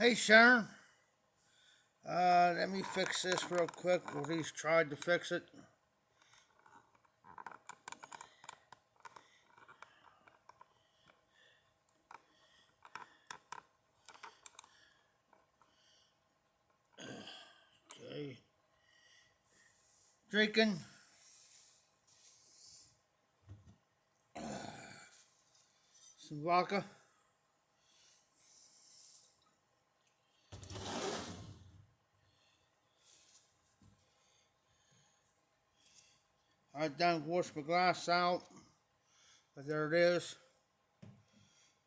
Hey Sharon, let me fix this real quick. Or at least tried to fix it. Okay. Drinking some vodka. I done washed my glass out, but there it is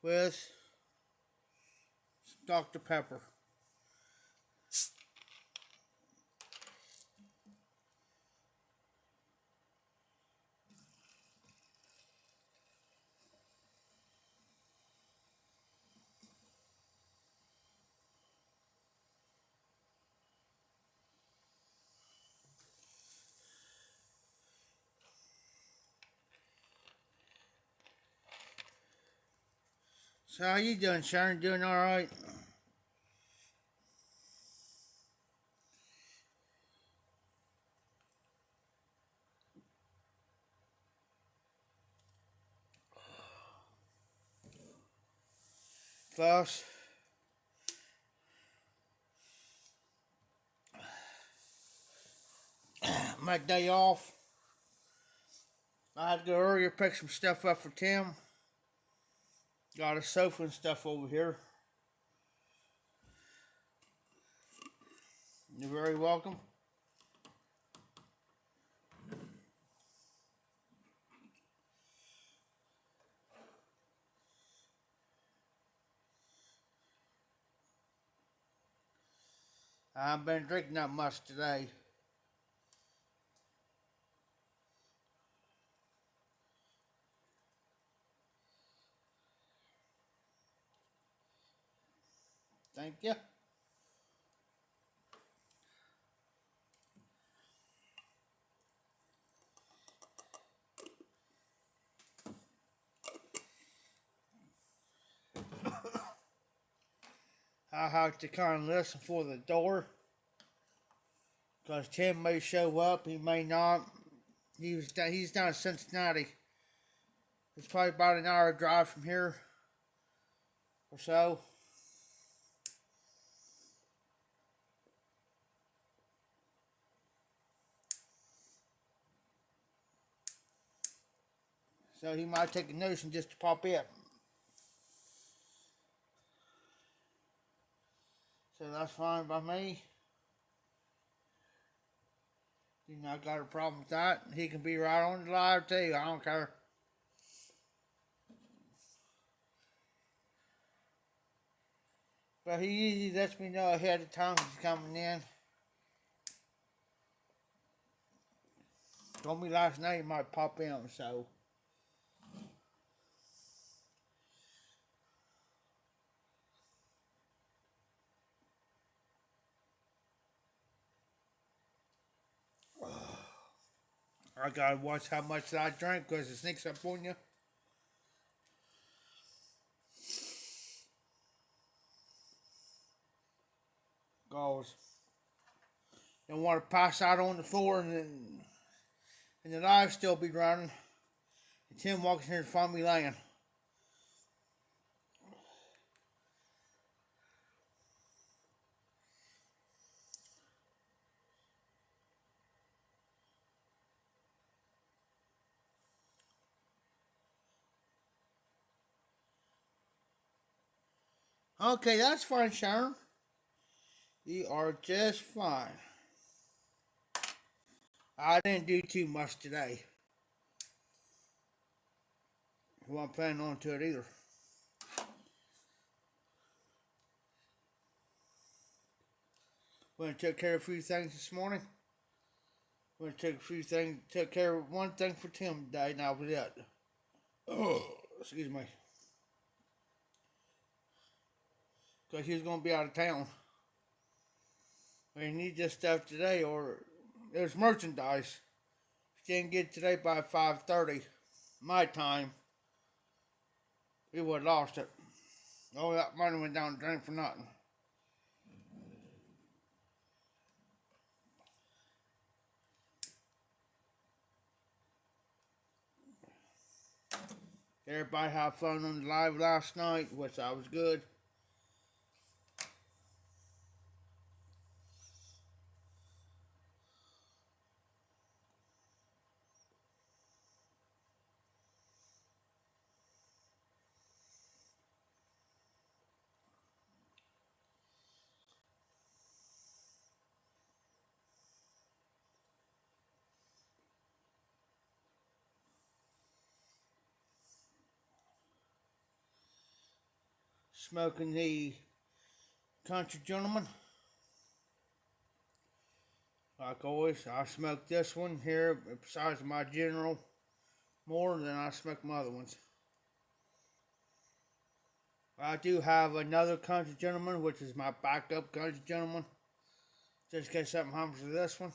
with some Dr. Pepper. So how you doing, Sharon? Doing all right? Folks, my day off. I had to go earlier pick some stuff up for Tim. Got a sofa and stuff over here. You're very welcome. I've been drinking that much today. Thank you. I have to kind of listen for the door because Tim may show up, he may not. He's down in Cincinnati. It's probably about an hour drive from here or so. So he might take a notion just to pop in. So that's fine by me. You know, I got a problem with that. He can be right on the live too. I don't care. But he usually lets me know ahead of time he's coming in. Told me last night he might pop in, so. I gotta watch how much I drink because it sneaks up on you. Goes. Don't want to pass out on the floor and the live still be running. And Tim walks in here to find me laying. Okay, that's fine, Sharon. You are just fine. I didn't do too much today. I wasn't planning on to it either. Went and took care of a few things this morning. Went and took a few things, took care of one thing for Tim today, and that was it. Oh, excuse me. Because he was going to be out of town. We need this stuff today, or there's merchandise. If you didn't get it today by 5:30, my time, we would have lost it. All that money went down the drain for nothing. Everybody had fun on the live last night, which I was good. Smoking the Country Gentleman. Like always, I smoke this one here, besides my General, more than I smoke my other ones. I do have another Country Gentleman, which is my backup Country Gentleman, just in case something happens to this one.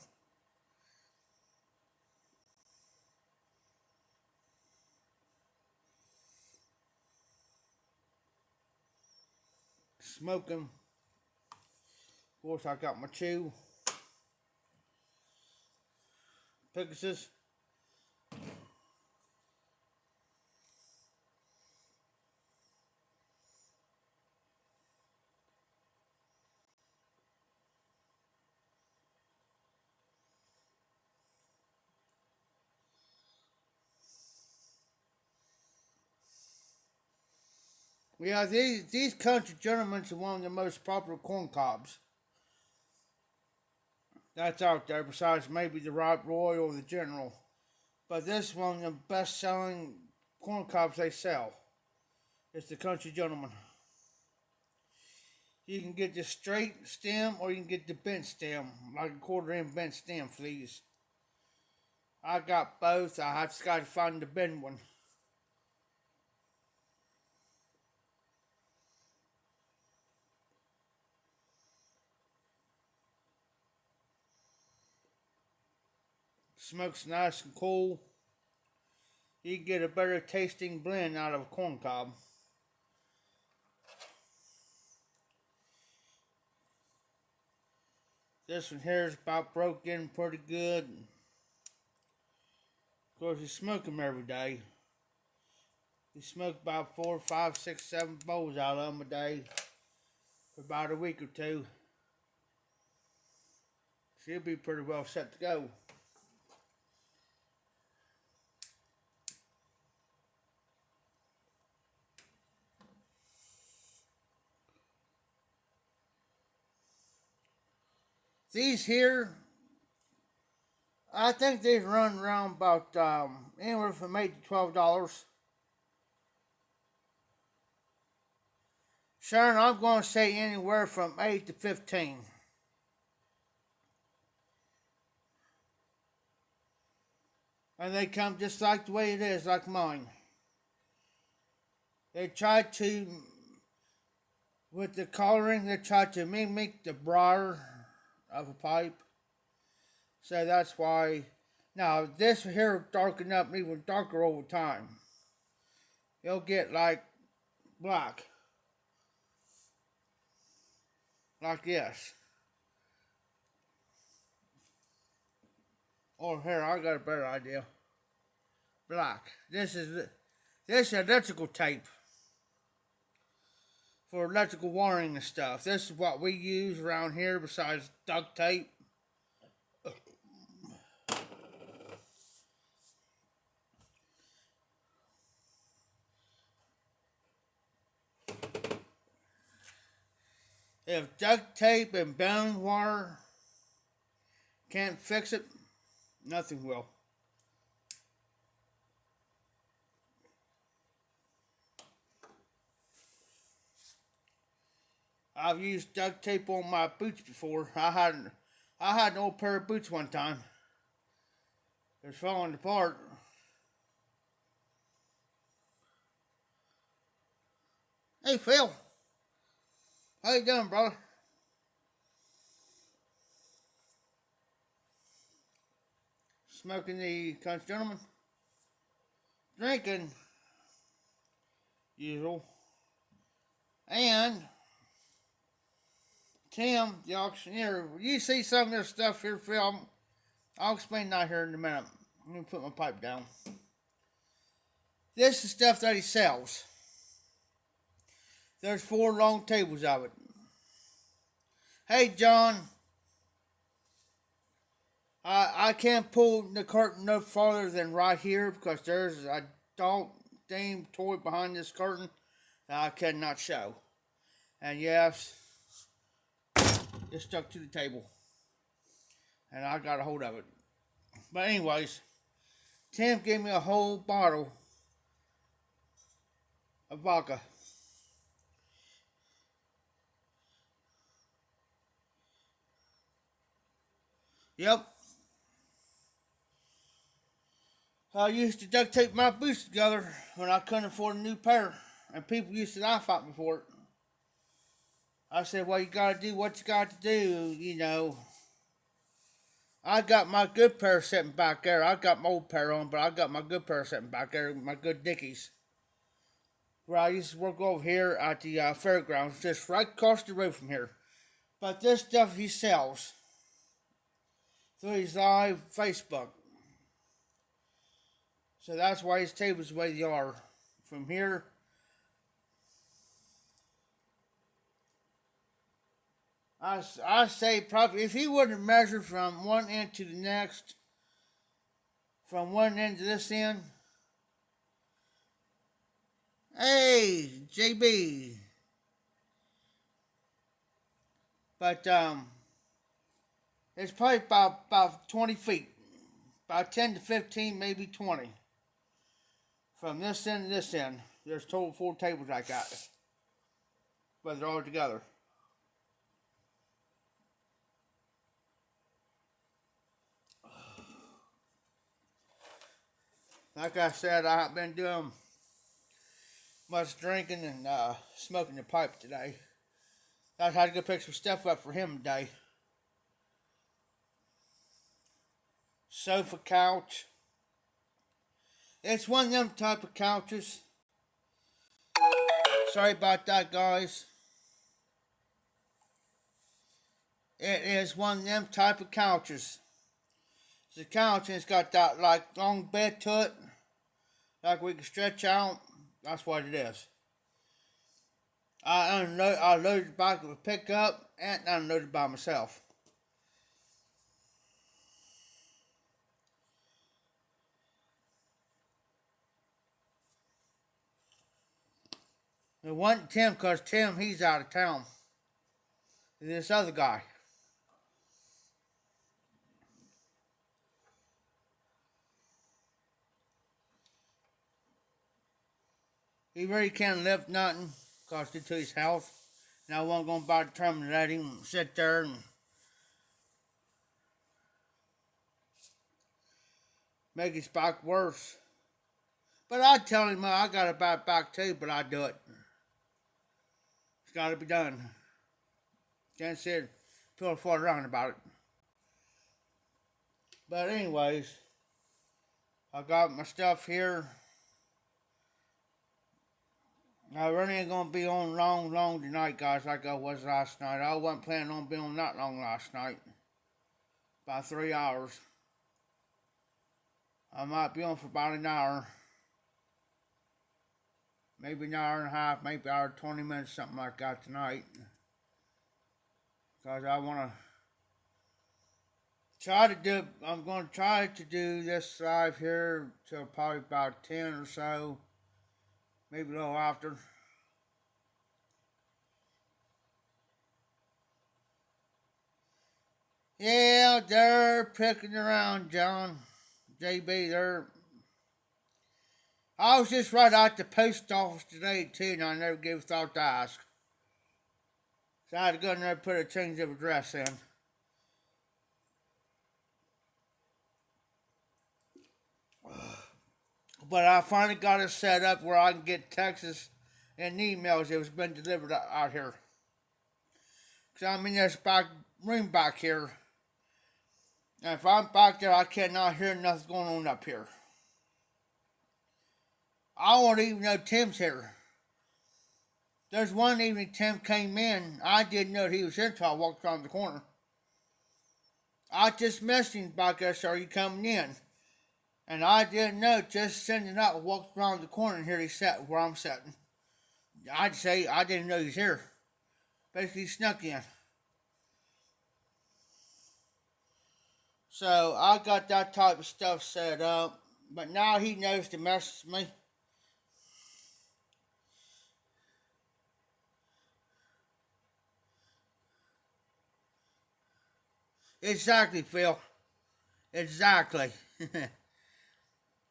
Smoking. Of course, I got my chew. Pegasus. Yeah, these Country Gentlemen are one of the most popular corn cobs that's out there, besides maybe the Rob Roy or the General. But this is one of the best selling corn cobs they sell. It's the Country Gentleman. You can get the straight stem or you can get the bent stem, like a 1/4 inch bent stem for these. I got both. I just got to find the bend one. Smoke's nice and cool. You can get a better tasting blend out of a corn cob. This one here is about broken pretty good. Of course, you smoke them every day. You smoke about 4, 5, 6, 7 bowls out of them a day for about a week or two. So you'll be pretty well set to go. These here, I think they run around about anywhere from $8 to $12. Sharon, I'm going to say anywhere from 8 to 15. And they come just like the way it is, like mine. They try to, with the coloring, they try to mimic the briar of a pipe. So that's why. Now, this here will darken up even darker over time. You'll get like black. Like this. Or here, I got a better idea. Black. This is electrical tape for electrical wiring and stuff. This is what we use around here besides duct tape. If duct tape and baling wire can't fix it, nothing will. I've used duct tape on my boots before. I had an old pair of boots one time. It was falling apart. Hey Phil, how you doing, brother? Smoking the Country Gentleman. Drinking, usual. And Tim, the auctioneer, you see some of this stuff here, Phil. I'll explain that here in a minute. Let me put my pipe down. This is stuff that he sells. There's 4 long tables of it. Hey, John, I can't pull the curtain no farther than right here because there's a adult themed toy behind this curtain that I cannot show. And yes, it's stuck to the table. And I got a hold of it. But anyways, Tim gave me a whole bottle of vodka. Yep. I used to duct tape my boots together when I couldn't afford a new pair. And people used to laugh at me for it. I said, well, you gotta do what you got to do, you know. I got my good pair sitting back there. I got my old pair on, but I got my good pair sitting back there, my good Dickies. Where I used to work over here at the fairgrounds, just right across the road from here. But this stuff he sells through his live Facebook. So that's why his tables the way they are. From here, I say probably if he wouldn't measure from one end to the next, from one end to this end. Hey, JB. But it's probably about 20 feet, about 10 to 15, maybe 20. From this end to this end, there's total 4 tables I got, but they're all together. Like I said, I haven't been doing much drinking and smoking the pipe today. I had to go pick some stuff up for him today. Sofa couch. It's one of them type of couches. Sorry about that, guys. It is one of them type of couches. It's a couch and it's got that like long bed to it. Like we can stretch out. That's what it is. I loaded it back with a pickup and I unloaded it by myself. It wasn't Tim because Tim, he's out of town. This other guy. He really can't lift nothing because due to his health. And I wasn't going to be determined to let him sit there and make his back worse. But I'd tell him I got a bad back too, but I'd do it. It's got to be done. Can't sit feel far around about it. But anyways, I got my stuff here. I really ain't gonna be on long tonight, guys, like I was last night. I wasn't planning on being on that long last night. About 3 hours. I might be on for about an hour. Maybe an hour and a half, maybe an hour 20 minutes, something like that tonight. Because I wanna I'm gonna try to do this live here till probably about 10 or so. Maybe a little after. Yeah, they're picking around, John. JB, I was just right out the post office today, too, and I never gave a thought to ask. So I had to go in there and put a change of address in. But I finally got it set up where I can get texts and emails if it's been delivered out here. Because I'm in this back room back here. And if I'm back there, I cannot hear nothing going on up here. I won't even know Tim's here. There's one evening Tim came in. I didn't know he was here until I walked around the corner. I just messaged him back there, so are you coming in? And I didn't know, just sending out, walked around the corner and here he sat where I'm sitting. I'd say I didn't know he was here. Basically snuck in. So I got that type of stuff set up. But now he knows to mess with me. Exactly, Phil. Exactly.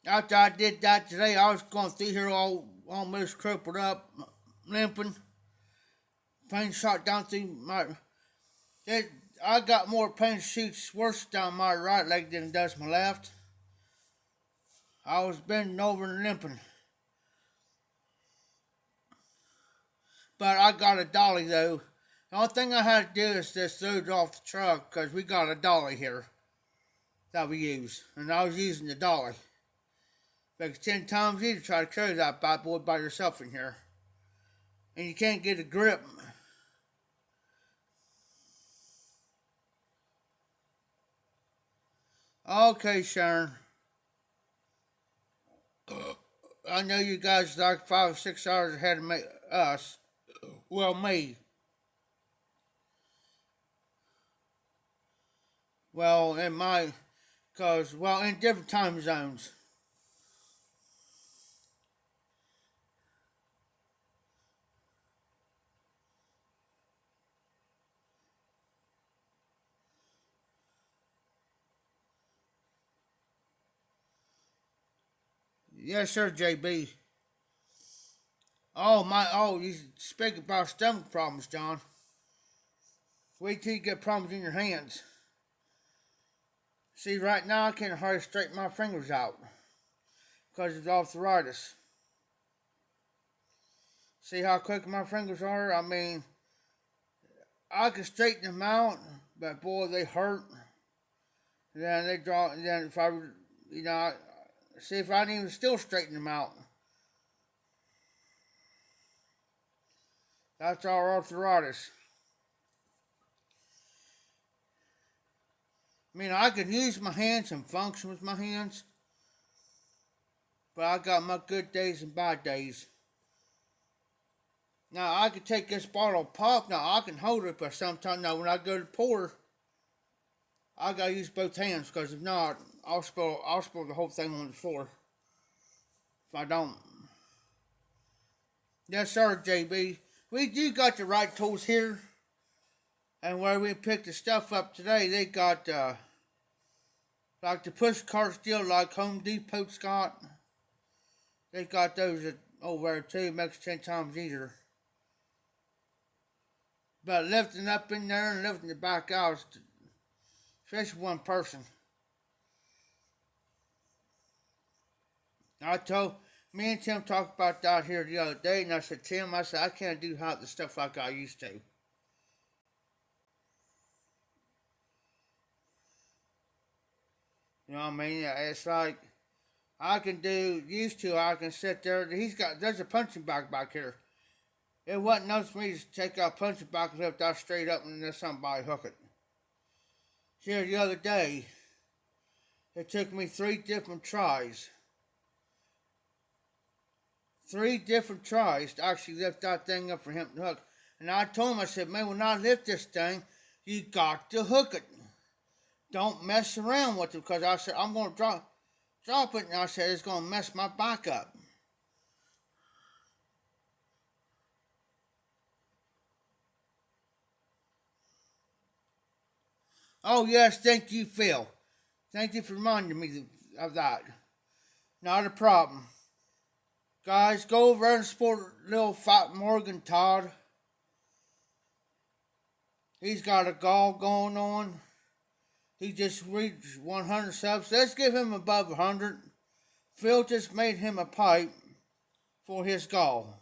After I did that today, I was going through here all almost crippled up, limping. Pain shot down through my. It, I got more pain shoots worse down my right leg than it does my left. I was bending over and limping. But I got a dolly though. The only thing I had to do is just throw it off the truck because we got a dolly here that we use. And I was using the dolly. Because 10 times easier to try to carry that bad boy by yourself in here. And you can't get a grip. Okay, Sharon. I know you guys are like 5 or 6 hours ahead of us. Well, me. Well, in my, in different time zones. Yes, sir, JB. You speak about stomach problems, John. Wait till you get problems in your hands. See, right now I can't hardly straighten my fingers out because of arthritis. See how quick my fingers are? I mean, I can straighten them out, but boy, they hurt. And then they draw. And then if I, see if I didn't even still straighten them out. That's our arthritis. I mean, I could use my hands and function with my hands, but I got my good days and bad days. Now, I could take this bottle of pop. Now, I can hold it, but sometimes, now, when I go to pour, I gotta use both hands, because if not, I'll spill the whole thing on the floor. If I don't. Yes, sir, JB. We do got the right tools here. And where we picked the stuff up today, they got, like the push cart steel, like Home Depot's got. They got those over there too. Makes 10 times easier. But lifting up in there and lifting it back out, especially one person. Me and Tim talked about that here the other day, and I said, Tim, I can't do half the stuff like I used to. You know what I mean? It's like, I can sit there. There's a punching bag back here. It wasn't enough for me to take out a punching bag and lift that straight up and let somebody hook it. Here the other day, it took me 3 different tries. 3 different tries to actually lift that thing up for him to hook. And I told him, I said, man, when I lift this thing, you got to hook it. Don't mess around with it, because I said, I'm going to drop it, and I said, it's going to mess my back up. Oh, yes, thank you, Phil. Thank you for reminding me of that. Not a problem. Guys, go over and support little fat Morgan Todd. He's got a gall going on. He just reached 100 subs. Let's give him above 100. Phil just made him a pipe for his gall.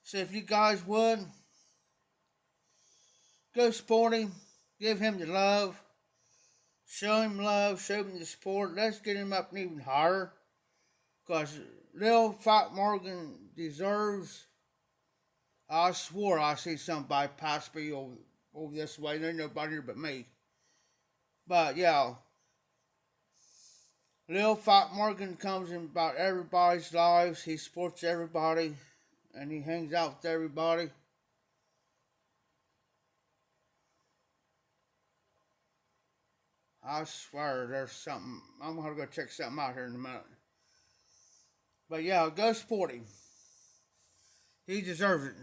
So if you guys would, go support him. Give him the love. Show him love. Show him the support. Let's get him up even higher. Because Lil Fat Morgan deserves. I swore I see somebody pass me over this way. There's nobody here but me. But yeah. Lil Fat Morgan comes in about everybody's lives. He supports everybody and he hangs out with everybody. I swear there's something. I'm gonna go check something out here in a minute. But yeah, go support him. He deserves it.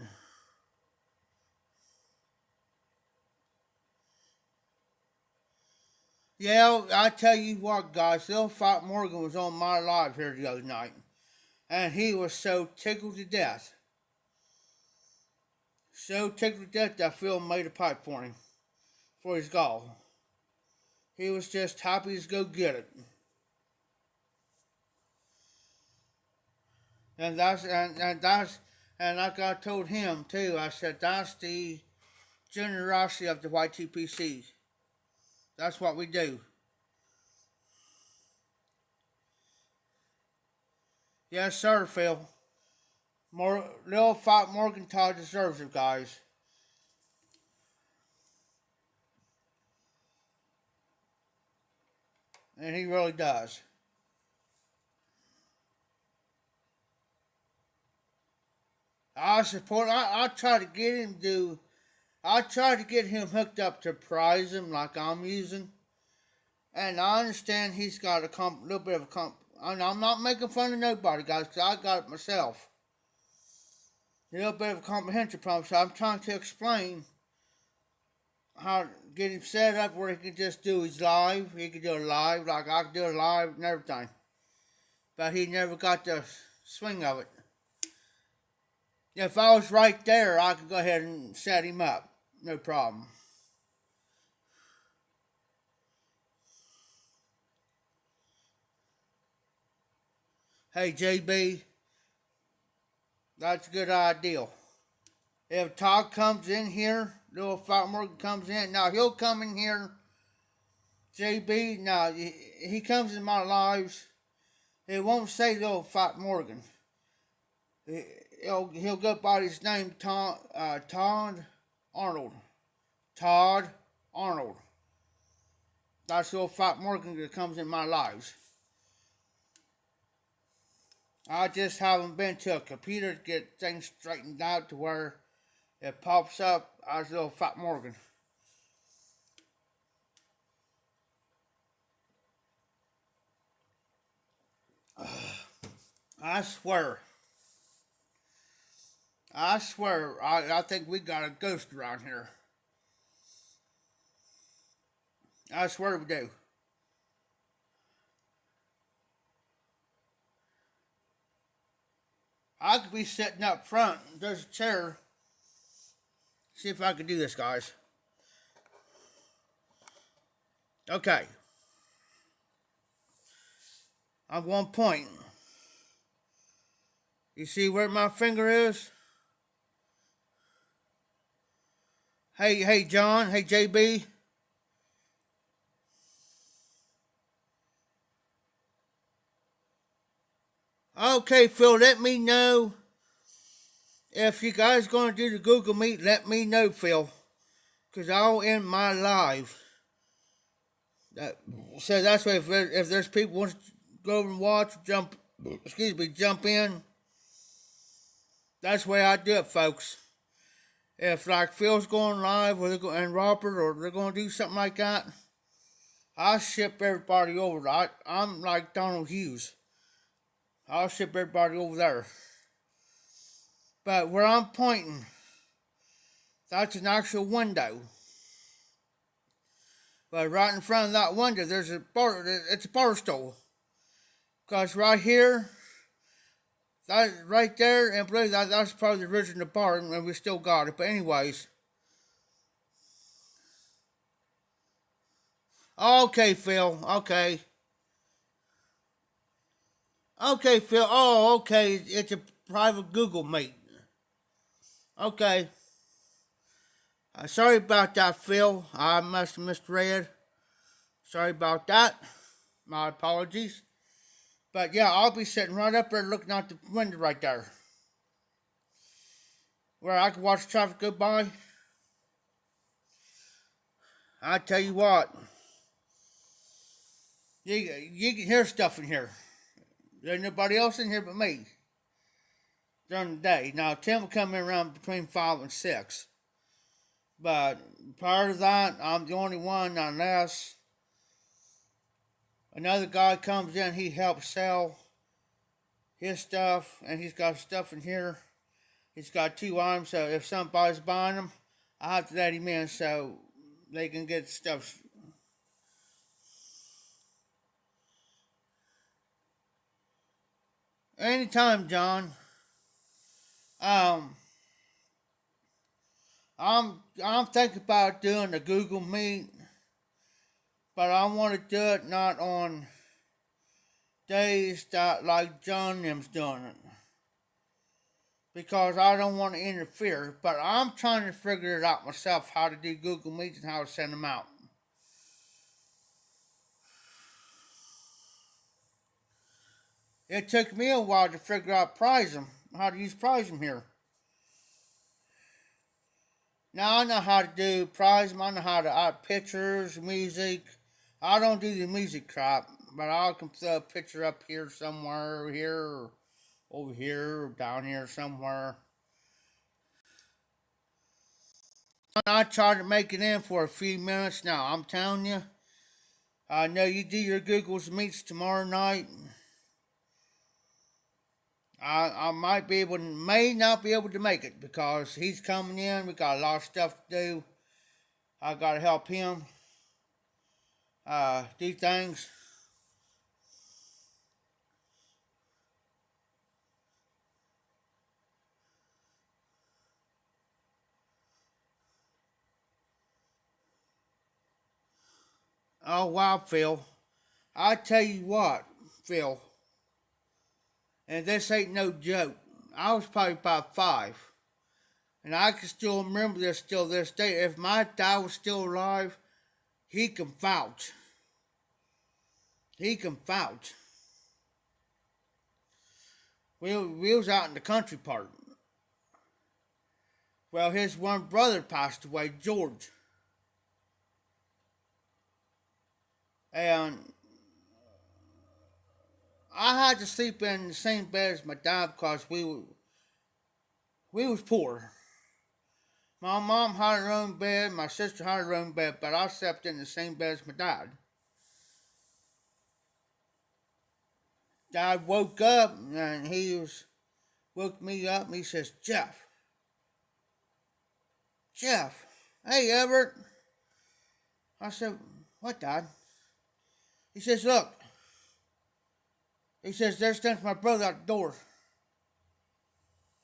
Yeah, I tell you what, guys, Lil Fat Morgan was on my live here the other night. And he was so tickled to death. So tickled to death that Phil made a pipe for him. For his gall. He was just happy to go get it. And like I told him too, I said that's the generosity of the YTPC. That's what we do. Yes, sir, Phil. Lil Fat Morgenthau deserves it, guys. And he really does. I try to get him to. I try to get him hooked up to Prism like I'm using. And I understand he's got a little bit of a and I'm not making fun of nobody, guys, because I got it myself. A little bit of a comprehension problem, so I'm trying to explain how to get him set up where he can just do his live. He can do it live, like I can do it live and everything. But he never got the swing of it. If I was right there, I could go ahead and set him up. No problem. Hey, JB, that's a good idea. If Todd comes in here, Lil Fat Morgan comes in. Now, he'll come in here. JB, now, he comes in my lives. It won't say Lil Fat Morgan. He'll go by his name, Todd Arnold. Todd Arnold. That's Lil Fat Morgan that comes in my lives. I just haven't been to a computer to get things straightened out to where it pops up as Lil Fat Morgan. I swear. I think we got a ghost around here. I swear we do. I could be sitting up front. There's a chair. See if I can do this, guys. Okay. I'm going to point. You see where my finger is? Hey, John. Hey, JB. Okay, Phil, let me know if you guys going to do the Google Meet. Let me know, Phil, because I'll end my live. So that's why if there's people want to go over and watch, jump in. That's the way I do it, folks. If like Phil's going live and Robert or they're going to do something like that, I ship everybody over. I'm like Donald Hughes. I'll ship everybody over there. But where I'm pointing, that's an actual window. But right in front of that window, there's a bar. It's a bar stool. Cause right here, that right there, and I believe that's probably the original bar, and we still got it. But anyways, okay, Phil. Okay. Okay, Phil. Oh, okay. It's a private Google Meet. Okay. Sorry about that, Phil. I must have misread. Sorry about that. My apologies. But yeah, I'll be sitting right up there looking out the window right there. Where I can watch traffic go by. I tell you what. You can hear stuff in here. There's nobody else in here but me during the day. Now Tim will come in around between 5 and 6, but prior to that, I'm the only one unless another guy comes in. He helps sell his stuff, and he's got stuff in here. He's got 2 items, so if somebody's buying them, I have to let him in so they can get stuff. Anytime, John. Um, I'm thinking about doing the Google Meet, but I want to do it not on days that like John them's doing it, because I don't want to interfere. But I'm trying to figure it out myself how to do Google Meets and how to send them out. It took me a while to figure out Prism, how to use Prism here. Now I know how to do Prism. I know how to add pictures, music. I don't do the music crap, but I can throw a picture up here somewhere, here, or over here, or down here somewhere. I tried to make it in for a few minutes. Now I'm telling you, I know you do your Google's Meets tomorrow night. I might be able, may not be able to make it because he's coming in. We got a lot of stuff to do. I got to help him do things. Oh wow, Phil! I tell you what, Phil, and this ain't no joke. I was probably about 5, and I can still remember this till this day. If my dad was still alive, he can vouch. He can vouch. We was out in the country part. Well, his one brother passed away, George, and I had to sleep in the same bed as my dad because we was poor. My mom had her own bed, my sister had her own bed, but I slept in the same bed as my dad. Dad woke up and woke me up and he says, Jeff, hey Everett. I said, what, Dad? He says, look. He says, there stands my brother out the door.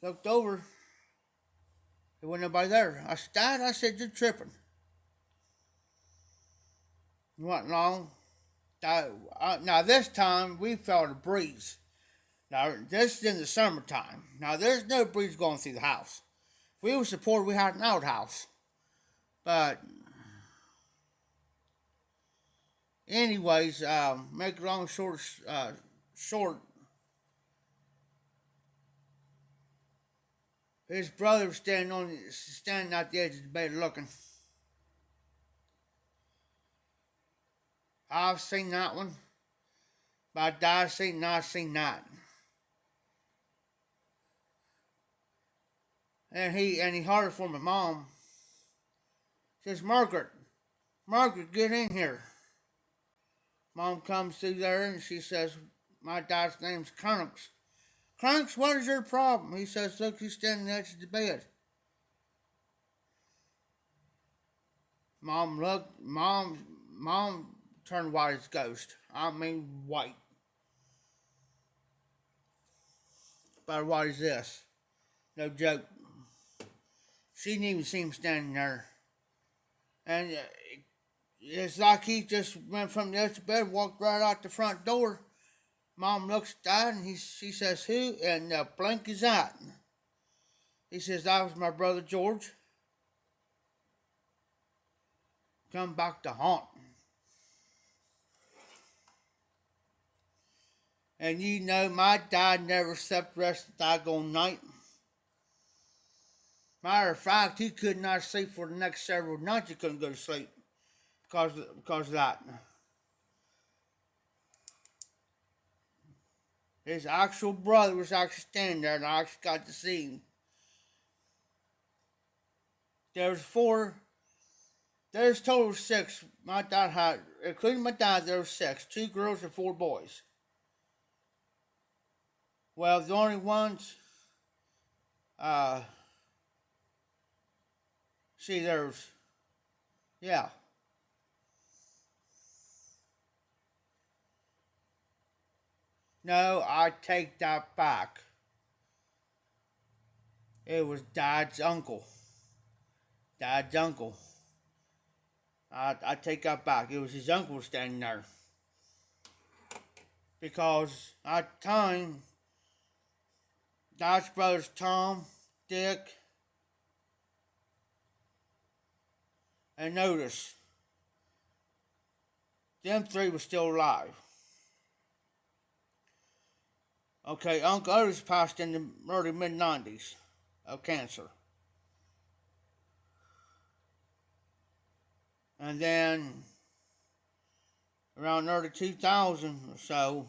Looked over. There wasn't nobody there. I said, Dad, I said, you're tripping. It wasn't long. Now this time we felt a breeze. Now this is in the summertime. Now there's no breeze going through the house. If we were supported, we had an outhouse. But anyways, make a long short. His brother was standing out the edge of the bed looking. I've seen that one. But I've seen that. And he heard it from my mom. Says, Margaret, get in here. Mom comes through there and she says, my dad's name's Cronks. Cronks, what is your problem? He says, look, he's standing next to the bed. Mom turned white as a ghost. I mean white. About white as this. No joke. She didn't even see him standing there. And it's like he just went from the edge of the bed, walked right out the front door. Mom looks at Dad and she says, who? And blank is that? He says, that was my brother George. Come back to haunt. And you know, my dad never slept the rest of the daggone night. Matter of fact, he could not sleep for the next several nights. He couldn't go to sleep because of that. His actual brother was actually standing there, and I actually got to see him. There's four. There's total six. My dad had, including my dad, there were six. 2 girls and 4 boys. Well, the only ones, see, there's, yeah. No, I take that back. It was Dad's uncle. Dad's uncle. I take that back. It was his uncle standing there. Because at the time, Dad's brothers Tom, Dick, and Otis, them 3 were still alive. Okay, Uncle Otis passed in the early mid-90s of cancer. And then, around early 2000 or so,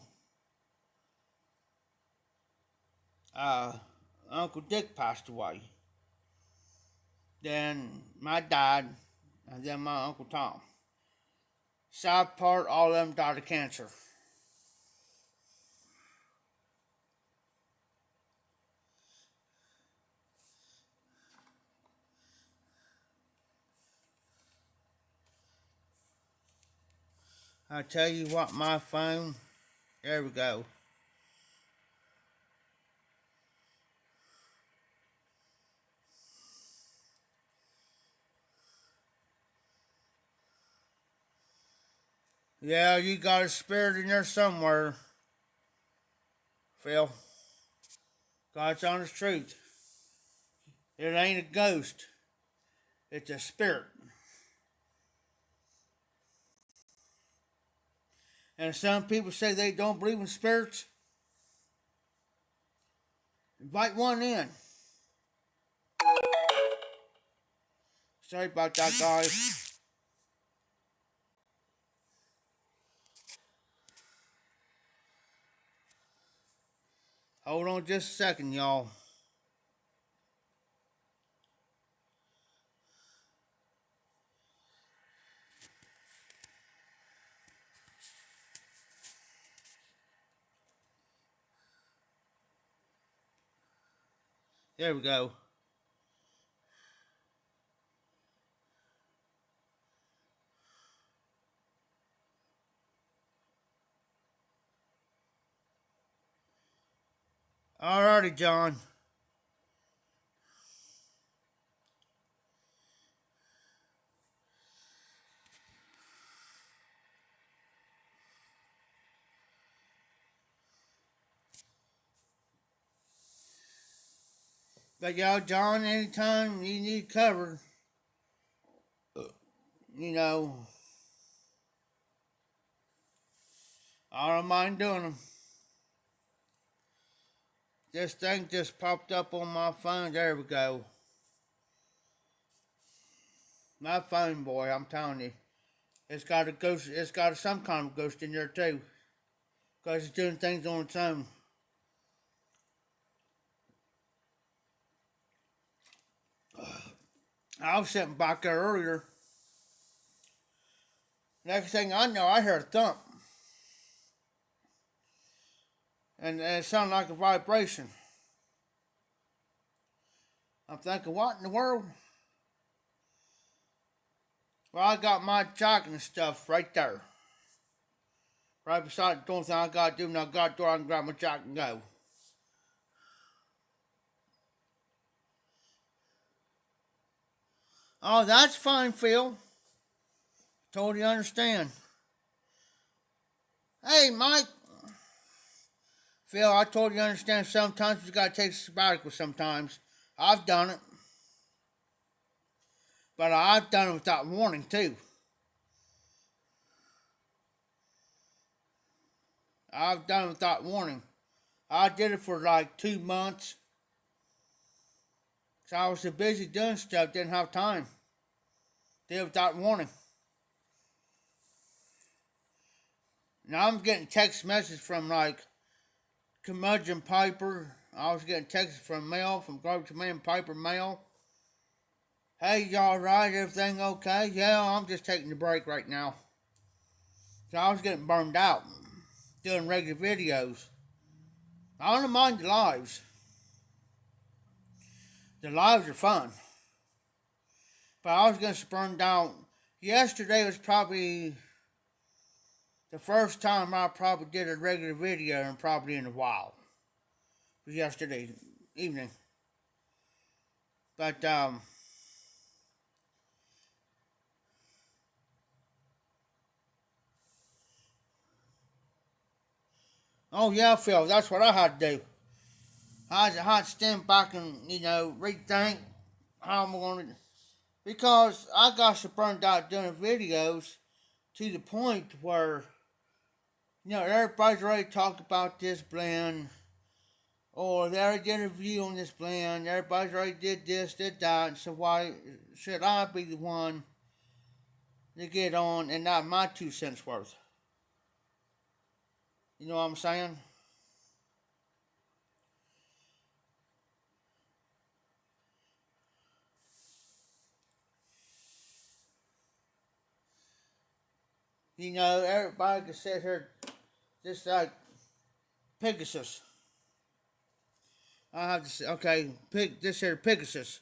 Uncle Dick passed away. Then my dad, and then my Uncle Tom. Side part, all of them died of cancer. I tell you what, my phone, there we go. Yeah, you got a spirit in there somewhere, Phil. God's honest truth. It ain't a ghost. It's a spirit. And some people say they don't believe in spirits. Invite one in. Sorry about that, guys. Hold on just a second, y'all. There we go. Alrighty, John. But y'all, John, anytime you need cover, you know, I don't mind doing them. This thing just popped up on my phone. There we go. My phone, boy, I'm telling you. It's got a ghost, it's got some kind of ghost in there too. Because it's doing things on its own. I was sitting back there earlier. Next thing I know, I heard a thump. And it sounded like a vibration. I'm thinking, what in the world? Well, I got my jacket and stuff right there. Right beside the only thing I gotta do now, I got the door, I can grab my jacket and go. Oh, that's fine, Phil. Totally understand. Hey, Mike. Phil, I totally understand sometimes you gotta take a sabbatical sometimes. I've done it. But I've done it without warning, too. I've done it without warning. I did it for like 2 months. Because I was so busy doing stuff, didn't have time. Did it without warning. Now I'm getting text messages from like Curmudgeon Piper. I was getting texts from mail from Garbage Man Piper Mail. Hey, y'all right? Everything okay? Yeah, I'm just taking a break right now. So I was getting burned out doing regular videos. I don't mind the lives. The lives are fun. But I was getting burned out. Yesterday was probably the first time I probably did a regular video and probably in a while. It was yesterday evening. But oh yeah, Phil, that's what I had to do. I had to stand back and, rethink how I'm going to. Because I got so burned out doing videos to the point where, everybody's already talked about this blend, or they already did a review on this blend, everybody's already did this, did that, and so why should I be the one to get on and not my 2 cents worth? You know what I'm saying? Everybody can sit here just like Pegasus. I have to say, okay, this here Pegasus.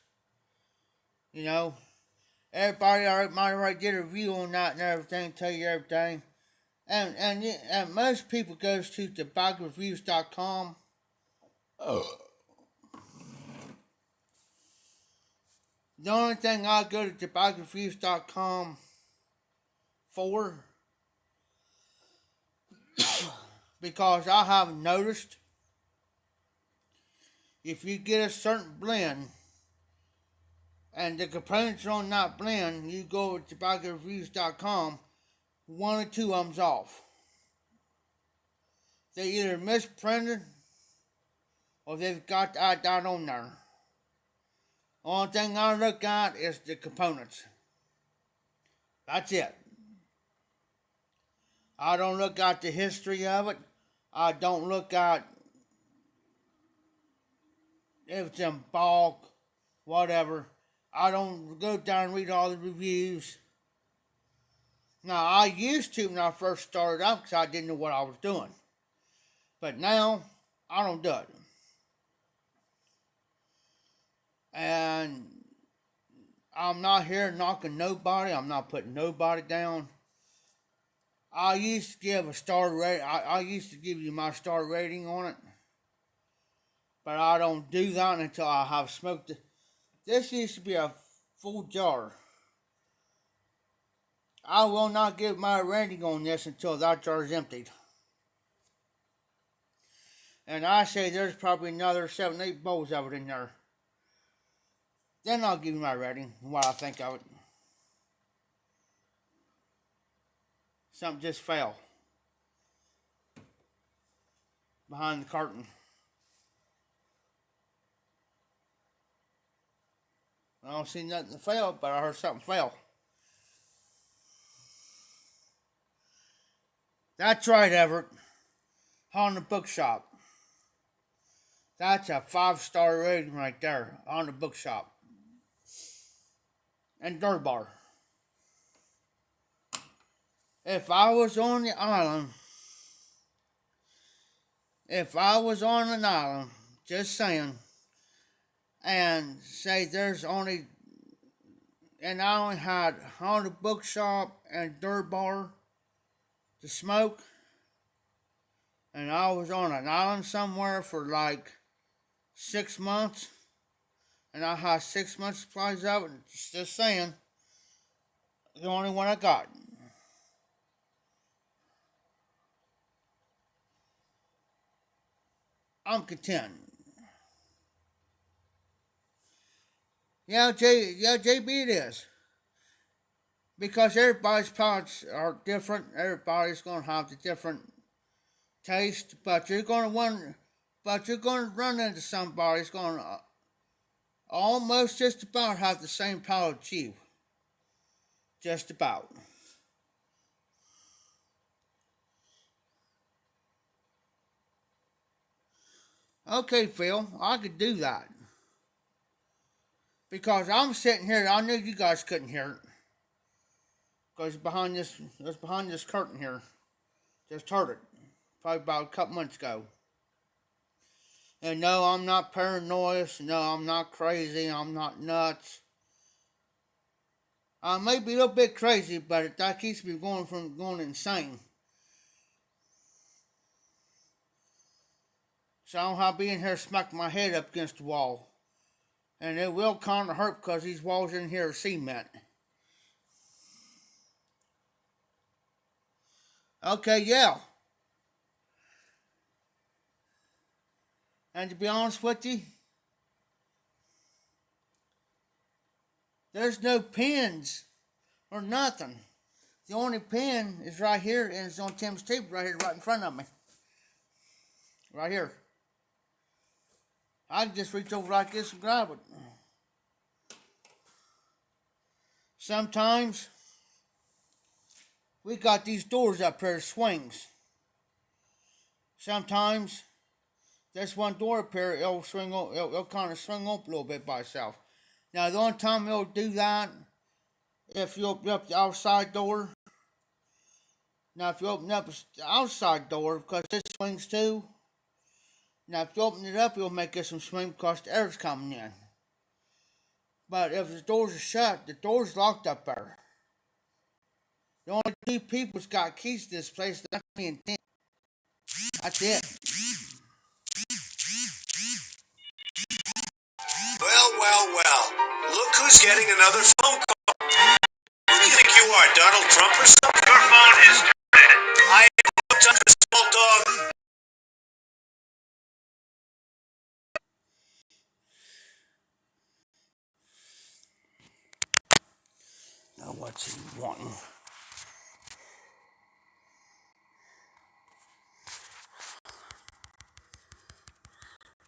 Everybody might already did a review on that and everything, tell you everything. And most people goes to tobaccoreviews.com. Oh. The only thing I go to tobaccoreviews.com for, because I have noticed if you get a certain blend and the components are on that blend, you go to tobaccoreviews.com, one or two of them's off. They either misprinted or they've got that on there. Only thing I look at is the components. That's it. I don't look at the history of it. I don't look at if it's in bulk, whatever. I don't go down and read all the reviews. Now, I used to when I first started out because I didn't know what I was doing. But now, I don't do it. And I'm not here knocking nobody. I'm not putting nobody down. I used to give a star rating. I used to give you my star rating on it. But I don't do that until I have smoked it. This used to be a full jar. I will not give my rating on this until that jar is emptied. And I say there's probably another 7, 8 bowls of it in there. Then I'll give you my rating and what I think of it. Something just fell behind the curtain. I don't see nothing that fell, but I heard something fell. That's right, Everett. Haunted Bookshop. That's a 5-star rating right there. Haunted Bookshop. And Durbar. If I was on the island, just saying, and say there's only, and I only had Haunted Bookshop and Durbar to smoke, and I was on an island somewhere for like 6 months, and I had 6 months supplies of it, just saying, the only one I got. I'm content. JB it is. Because everybody's palates are different. Everybody's going to have the different taste. But you're going to run into somebody who's going to almost just about have the same palate as you. Just about. Okay, Phil, I could do that. Because I'm sitting here, I knew you guys couldn't hear it. Because it's behind this curtain here. Just heard it. Probably about a couple months ago. And no, I'm not paranoid. No, I'm not crazy. I'm not nuts. I may be a little bit crazy, but that keeps me going insane. So I don't have to be in here smacking my head up against the wall. And it will kind of hurt because these walls in here are cement. Okay, yeah. And to be honest with you, there's no pins or nothing. The only pin is right here, and it's on Tim's table right here, right in front of me. Right here. I can just reach over like this and grab it. Sometimes we got these doors up here, swings. Sometimes there's one door up here, it'll kind of swing up a little bit by itself. Now the only time it'll do that, if you open up the outside door. Now if you open up the outside door, because this swings too. Now if you open it up, it'll make this one swing because the air's coming in. But if the doors are shut, the door's locked up there. The only two people's got keys to this place, that's me and Tim. That's it. Well. Look who's getting another phone call. Who do you think you are, Donald Trump or something? Your phone is dead. I ain't no time for small dog. Now what's he wanting?